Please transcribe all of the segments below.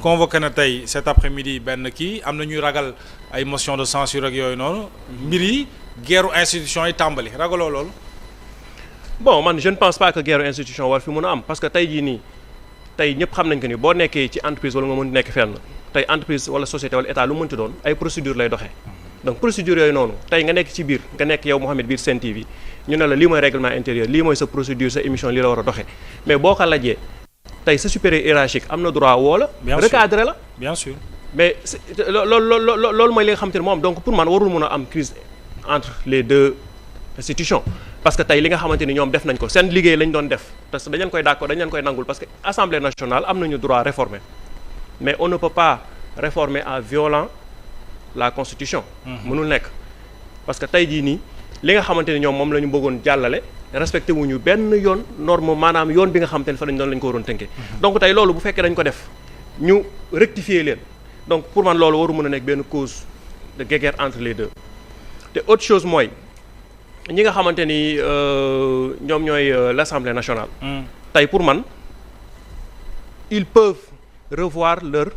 convoqué na tey cet après-midi benn kii am na ñuy ragal ay motion de censure ak yooyu noonu mbir yi guerre institution yi tàmbali ragaloo loolu. bon man je ne pense pas que guerre institution war fi mën a am parce que tey jii nii tey ñëpp xam nañ que ni boo nekkee ci entreprise wala nga mën nekk fenn tey entreprise wala société wala état lu mënti doon ay procédure lay doxee. donc procédure yooyu noonu tey nga nekk ci biir nga nekk yow Mouhamed biir Sen TV ñu ne la lii mooy règlement intérieur lii mooy sa procédure sa émission lii la war a doxee mais boo ko lajjee tey sa supérieur hiérarchique am na droit woo la. recadré la bien sûr. mais loolu mooy li nga xamante ne moom donc pour man warul mën a am crise entre les deux institutions parce que tey li nga xamante ni ñoom def nañ ko seen liggéey lañ doon def parce que dañ leen koy d'accord dañ leen koy nangul parce que assemblée nationale am nañu droit réformer mais on ne peut pas réformer en violant la constitution. mënul nekk parce que tey jii nii li nga xamante ni ñoom moom la ñu bëggoon jàllale respecté wuñu benn yoon norme maanaam yoon bi nga xamante ni fa lañ doon lañ ko waroon tënkee. donc tey loolu bu fekkee dañ ko def ñu rectifier leen donc pour man loolu waru mën a nekk benn cause de guerre entre les deux te autre chose mooy ñi nga xamante ni ñoom ñooy l'Assemblée nationale. tey pour man ils peuvent revoir leur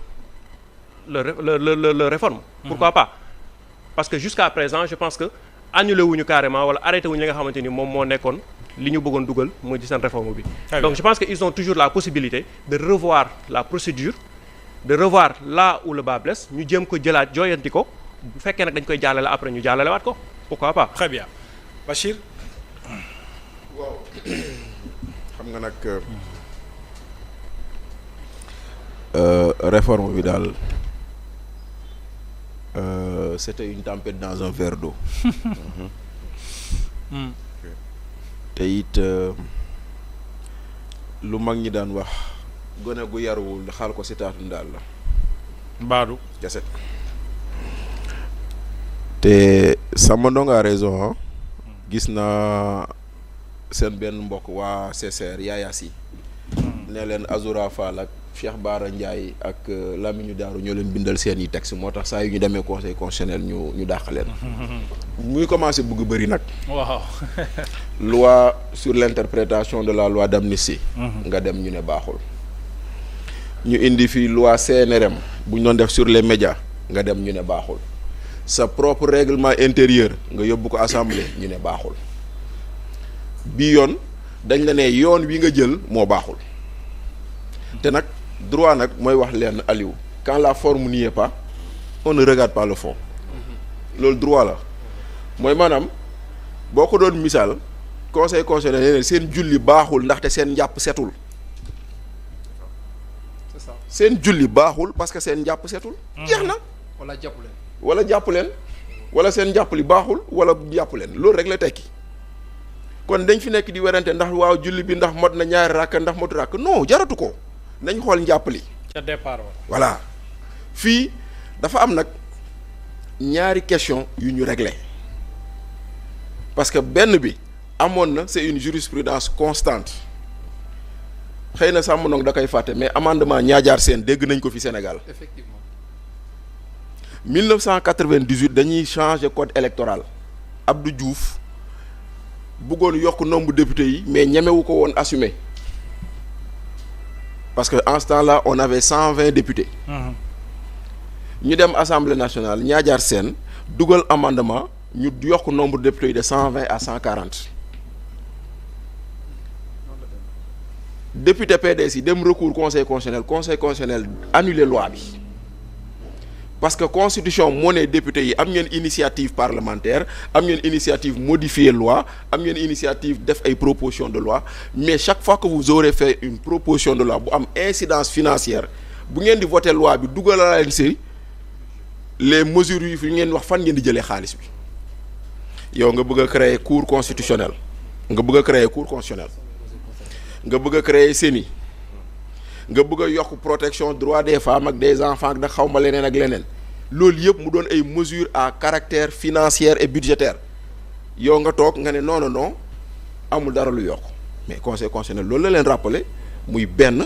réforme. pourquoi pas parce que jusqu'à présent je pense que annulé wuñu carrément wala arrêté wuñu li nga xamante ni moom moo nekkoon li ñu bëggoon dugal mooy ci seen réforme bi. donc je pense que ils ont toujours la possibilité de revoir la procédure de revoir là où le bas blesse ñu jéem ko jëlaat jooyanti ko bu fekkee nag dañ koy jàllale après ñu jàllale waat ko pourquoi pas. très bien Bachir. waaw xam nga nag réforme bi daal c'était une tempête dans un verre d'eau. te it lu mag ñi daan wax gone gu yaruwul xaal ko si taatu daal la. Baadu. kese. te sama ndonga raison gis naa seen benn mbokk waa CCR Yaya Sy ne leen Azoura Fall ak Cheikh Bara Ndiaye ak Lamine Daaru ñoo leen bindal seen i texte moo tax saa yu ñu demee conseil constitutionnel ñu dàq leen. muy commencé bëgg bëri nag. waaw. loi sur l'interprétation de la loi d'amnistie. nga dem ñu ne baaxul. ñu indi fi loi CNRM bu ñu doon def sur les médias nga dem ñu ne baaxul. sa propre règlement intérieur nga yóbbu ko assemblée ñu ne baaxul. bii yoon dañ la ne yoon wi nga jël moo baaxul. te nag droit nag mooy wax leen Aliou quand la forme n'y est pas on ne regarde pas le fond. loolu droit la mooy maanaam boo ko doon misaal conseil constitutionnel ne seen julli baaxul ndaxte seen njàpp setul. c'est ça. seen julli baaxul parce que seen njàpp setul. jeex na. wala jàpp leen. wala jàpp leen wala seen njàpp li baaxul wala jàpp leen loolu rek la tekki kon dañ fi nekk di werante ndax waaw julli bi ndax mot na ñaari ràkk ndax motu ràkk non jaratu ko nañ xool njàpp li. ca départ wa. voilà fii dafa am nag ñaari question yu ñu réglé parce que benn bi amoon na c'est une jurisprudence constante xëy na sàmm nag da koy fàtte mais amendement ñaajaar seen dégg nañ ko fi Sénégal. effectivement. 1998 dañuy changer code électoral Abdou Diouf bëggoon yokk nombre députés yi mais ñemewu ko woon assumer parce que en ce temps-là on avait 120 députés. ñu dem assemblée nationale ñaajaar seen dugal amendement ñu yokk nombre de députés yi de 120 à 140 député PDS yi dem recours conseil constitutionnel annuler loi bi parce que constitution moo ne député yi am ngeen initiative parlementaire am ngeen initiative modifier loi am ngeen initiative def ay proposition de loi mais chaque fois que vous aurez fait une proposition de loi bu am incidence financière bu ngeen di voter loi bi dugalal leen si les mesures yi fi ngeen wax fan ngeen di jëlee xaalis bi yow nga bëgg a créer cour constitutionnel nga bëgg a créer cour constitutionnel nga bëgg a créer CENI nga bëgg a yokk protection droit des femmes ak des enfants ak da xaw ma leneen ak leneen loolu yëpp mu doon ay mesures à caractère financier et budgétaire yow nga toog nga ne non non non amul dara lu yokk mais conseil constitutionnel loolu la leen rappeler muy benn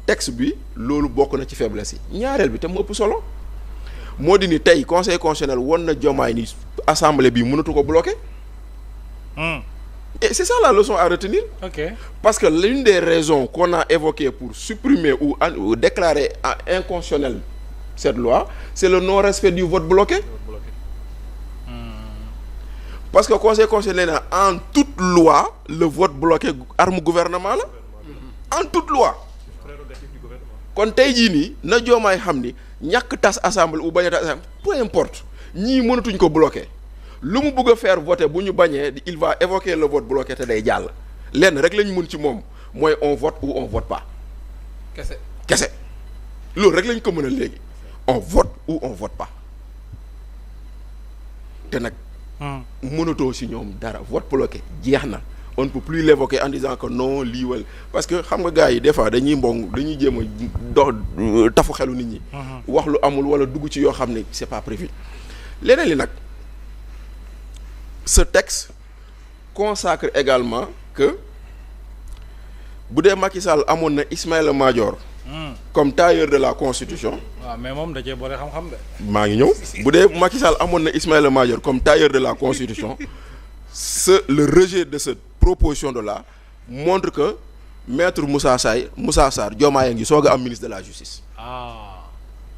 texte bi loolu bokk na ci faiblesse yi ñaareel bi te mu ëpp solo moo di ni tey conseil constitutionnel won na Diomaye ni assemblée bi mënatu ko bloquer. Et c'est ça la leçon à retenir. Ok. Parce que l'une des raisons qu'on a évoquées pour supprimer ou déclarer inconstitutionnelle cette loi, c'est le non-respect du vote bloqué. Parce que conseil constitutionnel en toute loi le vote bloqué arme gouvernement la en toute loi. kon tey jii nii na Diomaye xam ni ñàkk tas assemblée ou bañ a tas assemblée peu importe ñii mënatuñ ko bloqué lu mu bëgg a faire voter bu ñu bañee il va évoquer le vote bloqué te day jàll lenn rek lañ mën ci moom mooy on vote ou on vote pas. kese loolu rek lañ ko mën a léegi on vote ou on vote pas te nag. mënatoo si ñoom dara vote bloqué jeex na on ne peut plus l'évoquer en disant que non lii wala parce que xam nga gars yi des fois dañuy jéem a dox tafu xelu nit ñi. wax lu amul wala dugg ci yoo xam ne c'est pas prévu. leneen li nag ce texte consacre également que bu dee Macky Sall amoon na Ismaïla Madior comme tailleur de la constitution. waaw mais moom da cee boole xam-xam de. maa ngi ñëw bu dee Macky Sall amoon na Ismaïla Madior comme tailleur de la constitution le rejet de cette proposition de loi montre que maître Moussa Sarr Diomaye ngi soog a am ministre de la justice.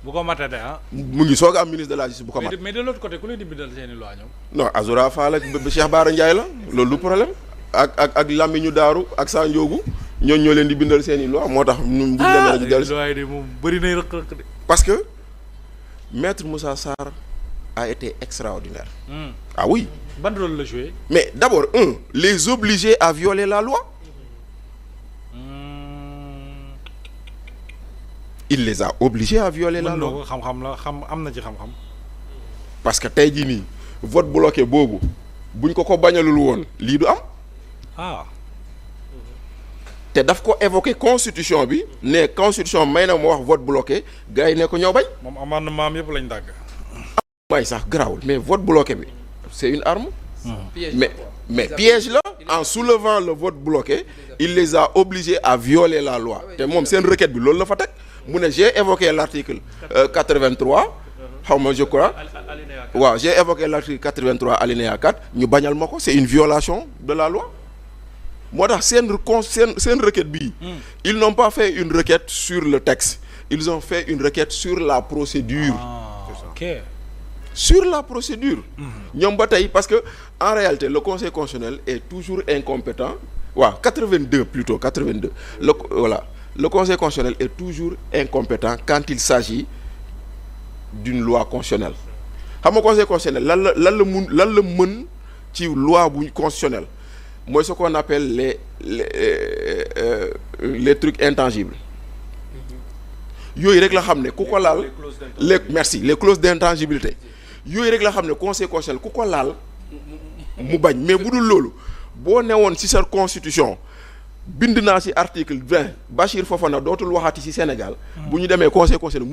bu ko matee mu ngi soog a am ministre de la justice bu ko mat. mais de l'autre côté ku leen di bindal seeni loi ñoom. non Azoura Fall ak Cheikh Bara Ndiaye la loolu du problème ak Lamine Daaru ak Sa Ndiogou ñoo leen di bindal seeni loi moo tax. ñu demee rek dellu loi yi moom bëri nay rëq-rëq de. parce que maître Moussa Sarr a été extraordinaire. Ah oui. ban rôle la joué. mais d'abord les obliger à violer la loi. Il les a obligés à violer la loi. xam-xam la am na ci xam-xam. parce que tey jii nii vote bloqué boobu buñ ko bañalul woon lii du am. te daf ko évoquer constitution bi ne constitution may na mu wax vote bloqué gars yi ne ko ñoo bañ. moom amendement am yëpp lañ dàgg. may sax garaawul mais vote bloqué bi c'est une arme. mais piège là en soulevant le vote bloqué il les a obligés à violer la loi te moom seen requête bi loolu la fa teg mu ne j'ai évoqué l'article 83 xaw ma je crois waaw j'ai évoqué l'article 83 alinéa 4 ñu bañal ma ko c'est une violation de la loi moo tax seen requête bii ils n'ont pas fait une requête sur le texte ils ont fait une requête sur la procédure. Ok. Sur la procédure. ñoom ba tey parce que en réalité le conseil constitutionnel est toujours incompétent. waaw 82 plutôt 82 le conseil constitutionnel est toujours incompétent quand il s'agit d'une loi constitutionnelle xam nga conseil constitutionnel lan la mën ci loi bu constitutionnelle mooy ce qu'on appelle les trucs intangibles yooyu rek la xam ne ku ko laal les clauses d'intangibilité yooyu rek la xam ne conseil constitutionnel ku ko laal mu bañ mais bu dul loolu boo newoon ci sa constitution bind naa ci article 20 Bachir Fofana dootul waxati ci Sénégal bu ñu demee conseil constitutionnel